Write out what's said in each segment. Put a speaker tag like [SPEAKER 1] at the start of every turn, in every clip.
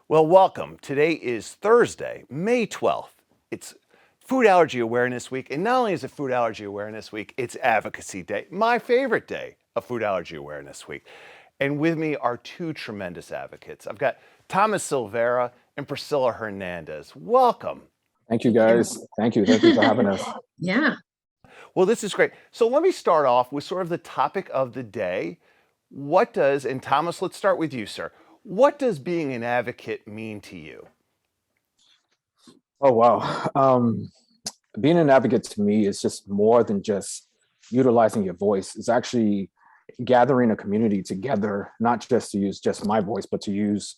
[SPEAKER 1] Well, welcome. Today is Thursday, May 12th. It's Food Allergy Awareness Week. And not only is it Food Allergy Awareness Week, it's Advocacy Day, my favorite day of Food Allergy Awareness Week. And with me are two tremendous advocates. I've got Thomas Silvera and Priscilla Hernandez. Welcome.
[SPEAKER 2] Thank you, guys. Thank you. Thank you for having us.
[SPEAKER 3] Yeah.
[SPEAKER 1] Well, this is great. So let me start off with sort of the topic of the day. And Thomas, let's start with you, sir. What does being an advocate mean to you?
[SPEAKER 2] Oh, wow. Being an advocate to me is just more than just utilizing your voice. It's actually gathering a community together, not just to use just my voice, but to use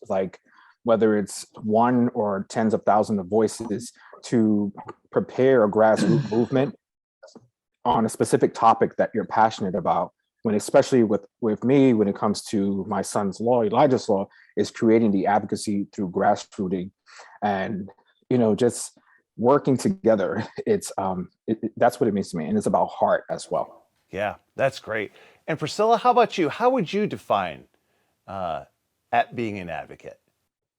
[SPEAKER 2] whether it's one or tens of thousands of voices to prepare a grassroots movement on a specific topic that you're passionate about. When especially with me, when it comes to my son's law, Elijah's Law, is creating the advocacy through grassrooting and, just working together. It's that's what it means to me. And it's about heart as well.
[SPEAKER 1] Yeah, that's great. And Priscilla, how about you? How would you define at being an advocate?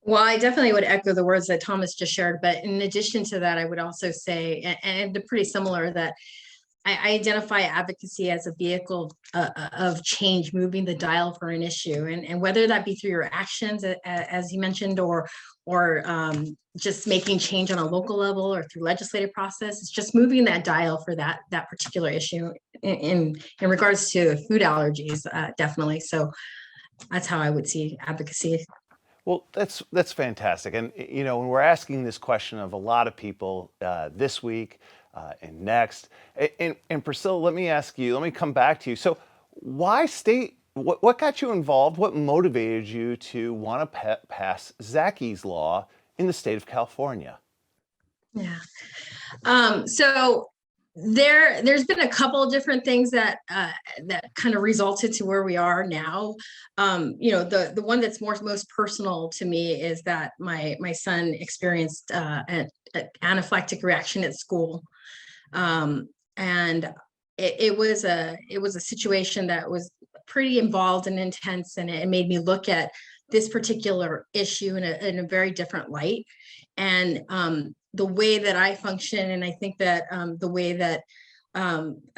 [SPEAKER 3] Well, I definitely would echo the words that Thomas just shared. But in addition to that, I would also say, and they're pretty similar, that I identify advocacy as a vehicle of change, moving the dial for an issue, and whether that be through your actions, as you mentioned, or just making change on a local level or through legislative process. It's just moving that dial for that particular issue in regards to food allergies, definitely. So that's how I would see advocacy.
[SPEAKER 1] Well, that's fantastic. And, when we're asking this question of a lot of people this week and next, and Priscilla, let me come back to you. So what got you involved? What motivated you to want to pass Zackies Law in the state of California?
[SPEAKER 3] Yeah. So there's been a couple of different things that kind of resulted to where we are now. The one that's most personal to me is that my son experienced an anaphylactic reaction at school, and it was a situation that was pretty involved and intense, and it made me look at this particular issue in a very different light. And the way that I function, and I think that the way that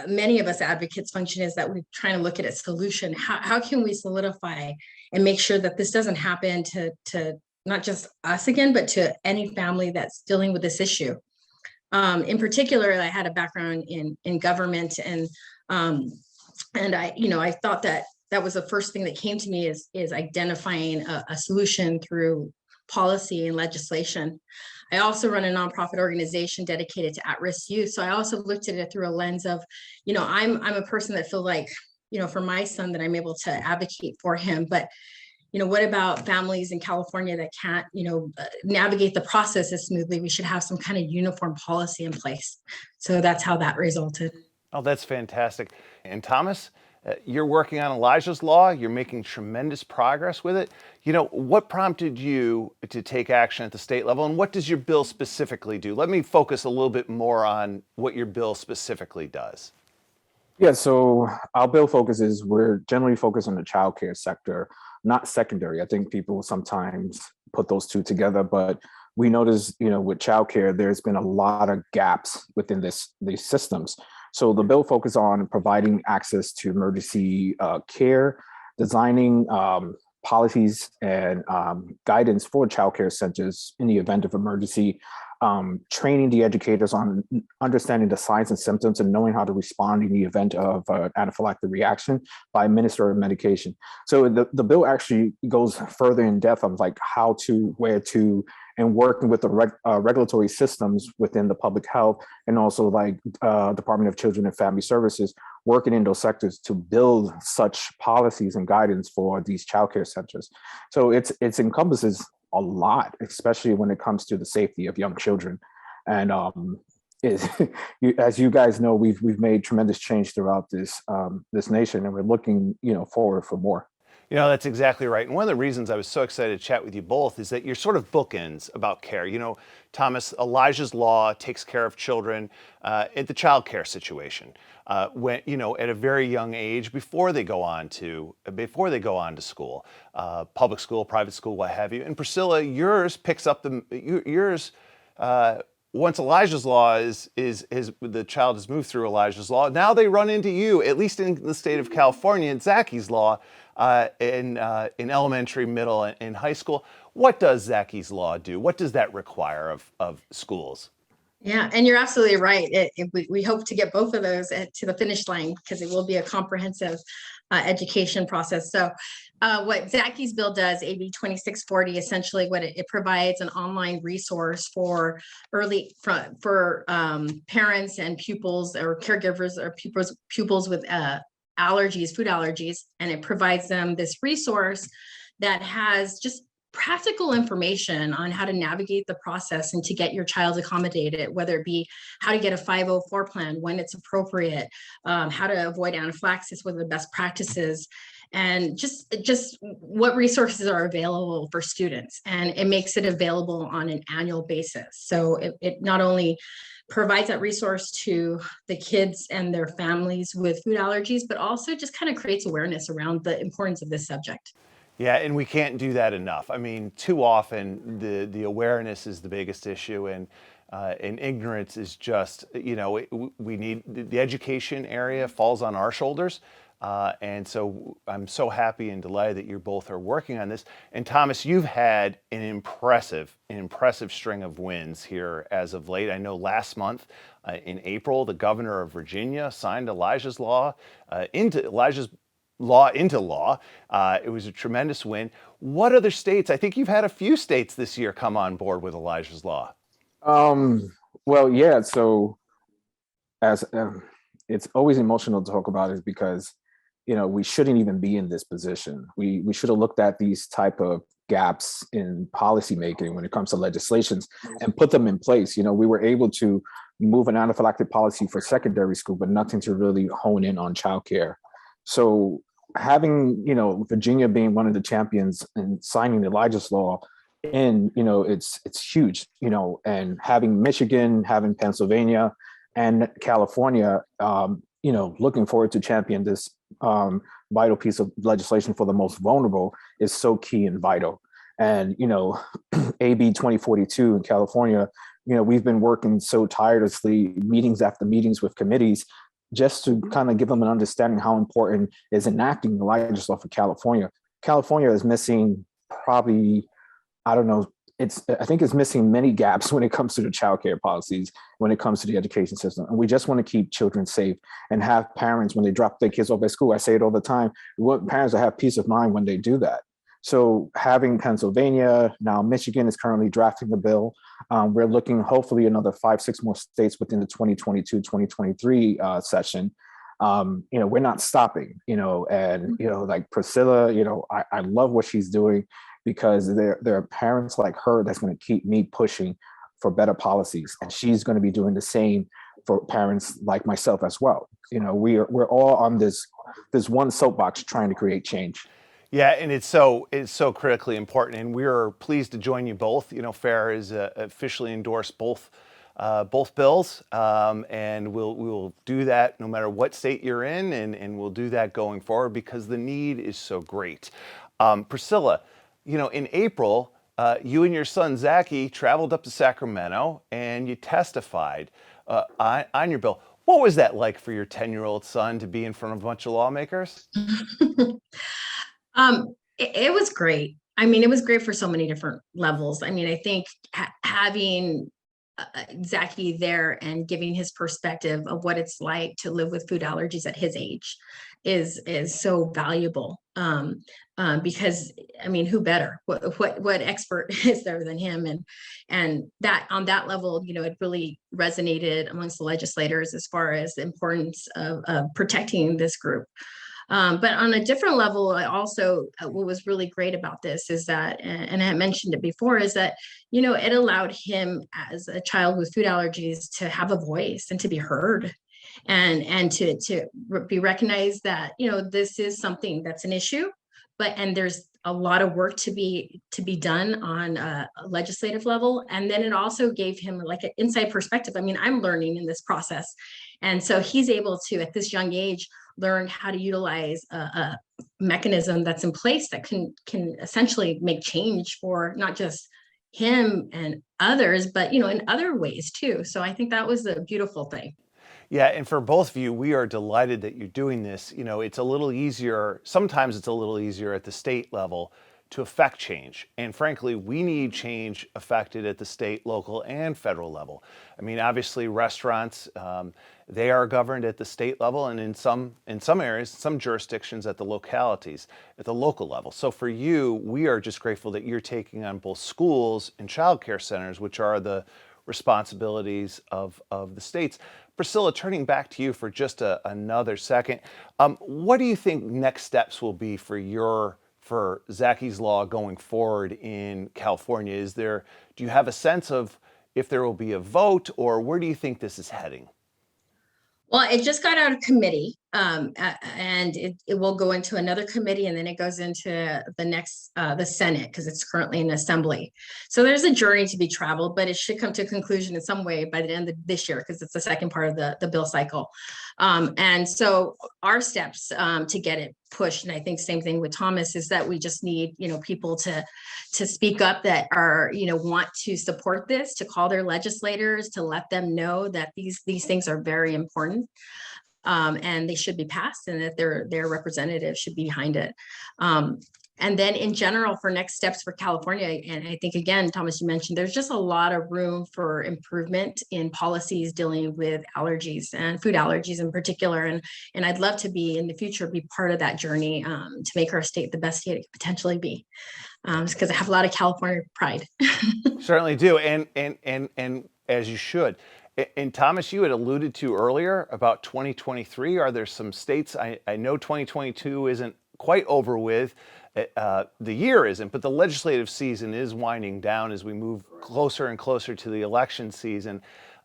[SPEAKER 3] many of us advocates function, is that we're trying to look at a solution. How can we solidify and make sure that this doesn't happen to not just us again, but to any family that's dealing with this issue? In particular, I had a background in government, and I thought that was the first thing that came to me is identifying a solution through policy and legislation. I also run a nonprofit organization dedicated to at-risk youth. So I also looked at it through a lens of, I'm a person that feel like, for my son, that I'm able to advocate for him. But, what about families in California that can't, navigate the process as smoothly? We should have some kind of uniform policy in place. So that's how that resulted.
[SPEAKER 1] Oh, that's fantastic. And Thomas, you're working on Elijah's Law. You're making tremendous progress with it. What prompted you to take action at the state level, and what does your bill specifically do? Let me focus a little bit more on what your bill specifically does.
[SPEAKER 2] Yeah, so our bill focuses, we're generally focused on the childcare sector, not secondary. I think people sometimes put those two together, but we notice, with childcare, there's been a lot of gaps within these systems. So the bill focuses on providing access to emergency care, designing policies and guidance for childcare centers in the event of emergency, training the educators on understanding the signs and symptoms and knowing how to respond in the event of anaphylactic reaction by administering medication. So the bill actually goes further in depth of how to, where to, and working with the regulatory systems within the public health, and also Department of Children and Family Services, working in those sectors to build such policies and guidance for these childcare centers. So it encompasses a lot, especially when it comes to the safety of young children. And as you guys know, we've made tremendous change throughout this nation, and we're looking forward for more.
[SPEAKER 1] That's exactly right. And one of the reasons I was so excited to chat with you both is that you're sort of bookends about care. Thomas, Elijah's Law takes care of children at the child care situation when, at a very young age before they go on to school, public school, private school, what have you. And Priscilla, yours picks up yours. Once Elijah's Law is the child has moved through Elijah's Law, now they run into you, at least in the state of California, in Zackies Law in elementary, middle, and high school. What does Zackies Law do? What does that require of schools?
[SPEAKER 3] Yeah, and you're absolutely right. We hope to get both of those to the finish line because it will be a comprehensive education process. So what Zacky's bill does, AB 2640, essentially what it provides an online resource for parents and pupils or caregivers or pupils with allergies, food allergies, and it provides them this resource that has just practical information on how to navigate the process and to get your child accommodated, whether it be how to get a 504 plan when it's appropriate, how to avoid anaphylaxis, what are the best practices, and just what resources are available for students. And it makes it available on an annual basis. So it not only provides that resource to the kids and their families with food allergies, but also just kind of creates awareness around the importance of this subject.
[SPEAKER 1] Yeah, and we can't do that enough. I mean, too often the awareness is the biggest issue, and ignorance is just, we need the education area falls on our shoulders. And so I'm so happy and delighted that you both are working on this. And Thomas, you've had an impressive string of wins here as of late. I know last month in April, the governor of Virginia signed Elijah's Law into law. It was a tremendous win. What other states? I think you've had a few states this year come on board with Elijah's Law.
[SPEAKER 2] Well, yeah. So as it's always emotional to talk about it because, we shouldn't even be in this position. We should have looked at these type of gaps in policy making when it comes to legislations and put them in place. We were able to move an anaphylactic policy for secondary school, but nothing to really hone in on childcare. So having, Virginia being one of the champions and signing Elijah's Law in, it's huge, and having Michigan, having Pennsylvania and California, looking forward to champion this vital piece of legislation for the most vulnerable is so key and vital. And, AB 2042 in California, we've been working so tirelessly, meetings after meetings with committees, just to kind of give them an understanding how important is enacting the Elijah's Law for California. California is missing probably, I don't know, I think it's missing many gaps when it comes to the childcare policies, when it comes to the education system. And we just want to keep children safe and have parents, when they drop their kids off at school, I say it all the time, we want parents to have peace of mind when they do that. So having Pennsylvania, now Michigan is currently drafting the bill. We're looking hopefully another 5-6 more states within the 2022-2023 session. We're not stopping, and, like Priscilla, I love what she's doing because there are parents like her that's going to keep me pushing for better policies. And she's going to be doing the same for parents like myself as well. We're all on this one soapbox trying to create change.
[SPEAKER 1] Yeah, and it's so critically important, and we're pleased to join you both. FAIR has officially endorsed both bills, and we'll do that no matter what state you're in, and we'll do that going forward because the need is so great. Priscilla, in April, you and your son Zacky traveled up to Sacramento, and you testified on your bill. What was that like for your 10-year-old son to be in front of a bunch of lawmakers?
[SPEAKER 3] It was great. I mean, it was great for so many different levels. I mean, I think having Zacky there and giving his perspective of what it's like to live with food allergies at his age is so valuable. Because I mean, who better? What expert is there than him? And that on that level, it really resonated amongst the legislators as far as the importance of protecting this group. But on a different level, I also, what was really great about this is that, and I had mentioned it before, is that, it allowed him as a child with food allergies to have a voice and to be heard and to be recognized that, this is something that's an issue, and there's a lot of work to be done on a legislative level. And then it also gave him like an inside perspective. I mean, I'm learning in this process. And so he's able to, at this young age, learn how to utilize a mechanism that's in place that can essentially make change for not just him and others, but in other ways too. So I think that was a beautiful thing.
[SPEAKER 1] Yeah, and for both of you, we are delighted that you're doing this. It's a little easier, sometimes it's a little easier at the state level to affect change. And frankly, we need change affected at the state, local, and federal level. I mean, obviously, restaurants, they are governed at the state level, and in some areas, some jurisdictions at the localities, at the local level. So for you, we are just grateful that you're taking on both schools and childcare centers, which are the responsibilities of the states. Priscilla, turning back to you for just another second, what do you think next steps will be for Zackies Law going forward in California? Do you have a sense of if there will be a vote, or where do you think this is heading?
[SPEAKER 3] Well, it just got out of committee, and it will go into another committee, and then it goes into the Senate, because it's currently in assembly. So there's a journey to be traveled, but it should come to a conclusion in some way by the end of this year, because it's the second part of the bill cycle. And so our steps to get it pushed, and I think same thing with Thomas, is that we just need people to speak up that are want to support this, to call their legislators, to let them know that these things are very important, and they should be passed, and that their representatives should be behind it. And then in general, for next steps for California, and I think, again, Thomas, you mentioned there's just a lot of room for improvement in policies dealing with allergies and food allergies in particular. And I'd love to be in the future, be part of that journey to make our state the best state it could potentially be. Because I have a lot of California pride.
[SPEAKER 1] Certainly do, and as you should. And Thomas, you had alluded to earlier about 2023. Are there some states, I know 2022 isn't quite over with, the year isn't, but the legislative season is winding down as we move closer and closer to the election season.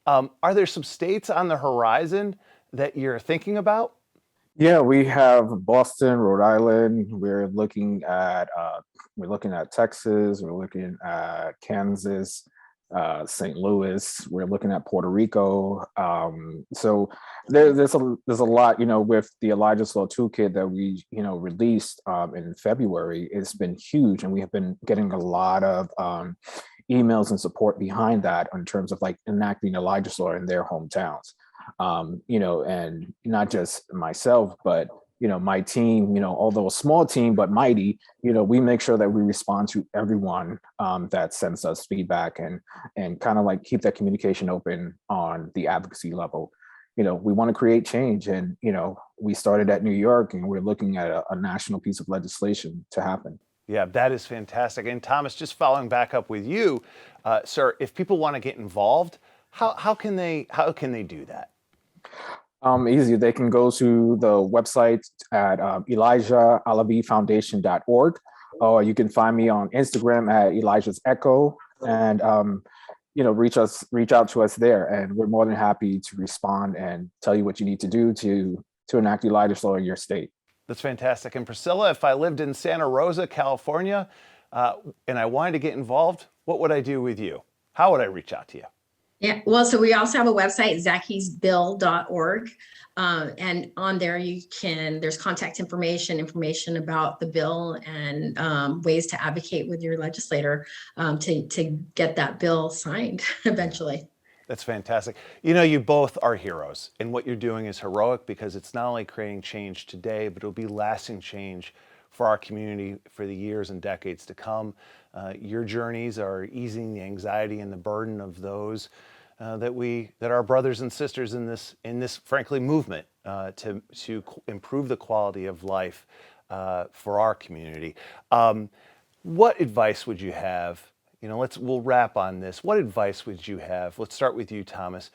[SPEAKER 1] Are there some states on the horizon that you're thinking about?
[SPEAKER 2] Yeah, we have Boston, Rhode Island. We're looking at Texas. We're looking at Kansas, St. Louis. We're looking at Puerto Rico. So there's a lot, with the Elijah-Alavi Law Toolkit that we released in February. It's been huge, and we have been getting a lot of emails and support behind that in terms of like enacting Elijah-Alavi Law in their hometowns. And not just myself, but my team, although a small team but mighty, we make sure that we respond to everyone that sends us feedback, and kind of like keep that communication open on the advocacy level. We want to create change, and we started at New York, and we're looking at a national piece of legislation to happen.
[SPEAKER 1] Yeah, that is fantastic. And Thomas, just following back up with you, sir, if people want to get involved, how can they do that?
[SPEAKER 2] Easy. They can go to the website at Elijah-Alavi Foundation.org, or you can find me on Instagram at Elijah's Echo, and reach out to us there, and we're more than happy to respond and tell you what you need to do to enact Elijah's Law in your state.
[SPEAKER 1] That's fantastic. And Priscilla, if I lived in Santa Rosa, California, and I wanted to get involved, what would I do with you? How would I reach out to you?
[SPEAKER 3] Yeah, well, so we also have a website, zackiesbill.org. And on there there's contact information about the bill, and ways to advocate with your legislator to get that bill signed eventually.
[SPEAKER 1] That's fantastic. You both are heroes, and what you're doing is heroic, because it's not only creating change today, but it'll be lasting change for our community for the years and decades to come. Your journeys are easing the anxiety and the burden of those that our brothers and sisters in this frankly movement to improve the quality of life for our community. What advice would you have? We'll wrap on this. What advice would you have? Let's start with you, Thomas.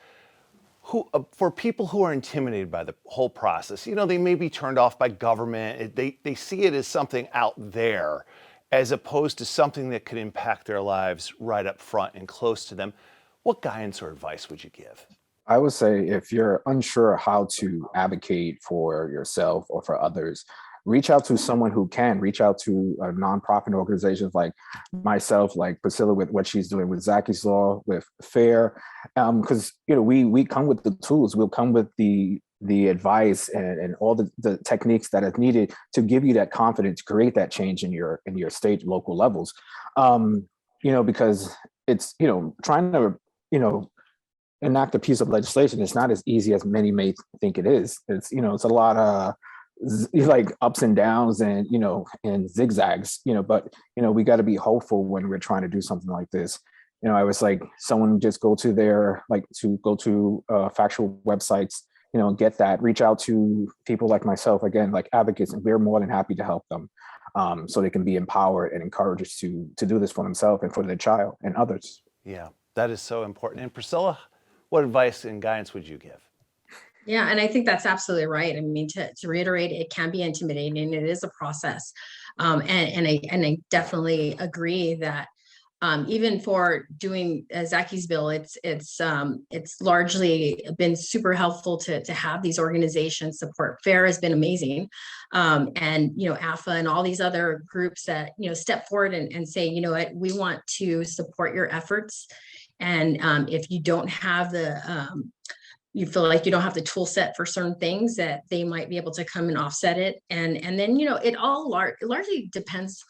[SPEAKER 1] For people who are intimidated by the whole process, they may be turned off by government. They see it as something out there, as opposed to something that could impact their lives right up front and close to them. What guidance or advice would you give?
[SPEAKER 2] I would say, if you're unsure how to advocate for yourself or for others, reach out to someone who can, reach out to nonprofit organizations like myself, like Priscilla with what she's doing with Zackies Law, with FAIR, because we come with the tools, we'll come with the advice and all the techniques that is needed to give you that confidence to create that change in your state, local levels. Because it's, trying to, enact a piece of legislation, it's not as easy as many may think it is. It's, it's a lot of like ups and downs and, and zigzags, but, we got to be hopeful when we're trying to do something like this. I was like, someone just go to factual websites, get that, reach out to people like myself, again, like advocates, and we're more than happy to help them so they can be empowered and encouraged to do this for themselves and for their child and others.
[SPEAKER 1] Yeah, that is so important. And Priscilla, what advice and guidance would you give?
[SPEAKER 3] Yeah, and I think that's absolutely right. I mean, to reiterate, it can be intimidating. It is a process. And I definitely agree that even for doing Zacky's bill, it's largely been super helpful to have these organizations support. FAIR has been amazing, and AFA and all these other groups that step forward and say, what, we want to support your efforts, and if you don't have you feel like you don't have the tool set for certain things, that they might be able to come and offset it, and then it all largely depends.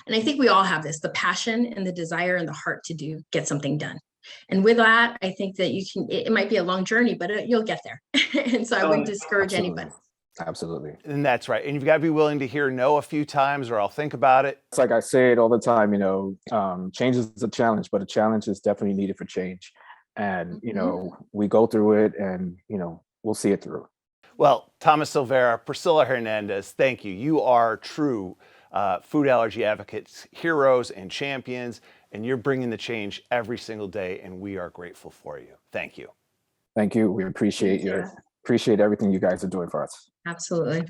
[SPEAKER 3] And I think we all have this, the passion and the desire and the heart to get something done. And with that, I think that it might be a long journey, but you'll get there. And so I wouldn't discourage anybody.
[SPEAKER 2] Absolutely.
[SPEAKER 1] And that's right. And you've got to be willing to hear no a few times, or I'll think about it.
[SPEAKER 2] It's like I say it all the time, change is a challenge, but a challenge is definitely needed for change. And, we go through it and, we'll see it through.
[SPEAKER 1] Well, Thomas Silvera, Priscilla Hernandez, thank you. You are true food allergy advocates, heroes and champions, and you're bringing the change every single day, and we are grateful for you. Thank you.
[SPEAKER 2] Thank you. We appreciate everything you guys are doing for us.
[SPEAKER 3] Absolutely.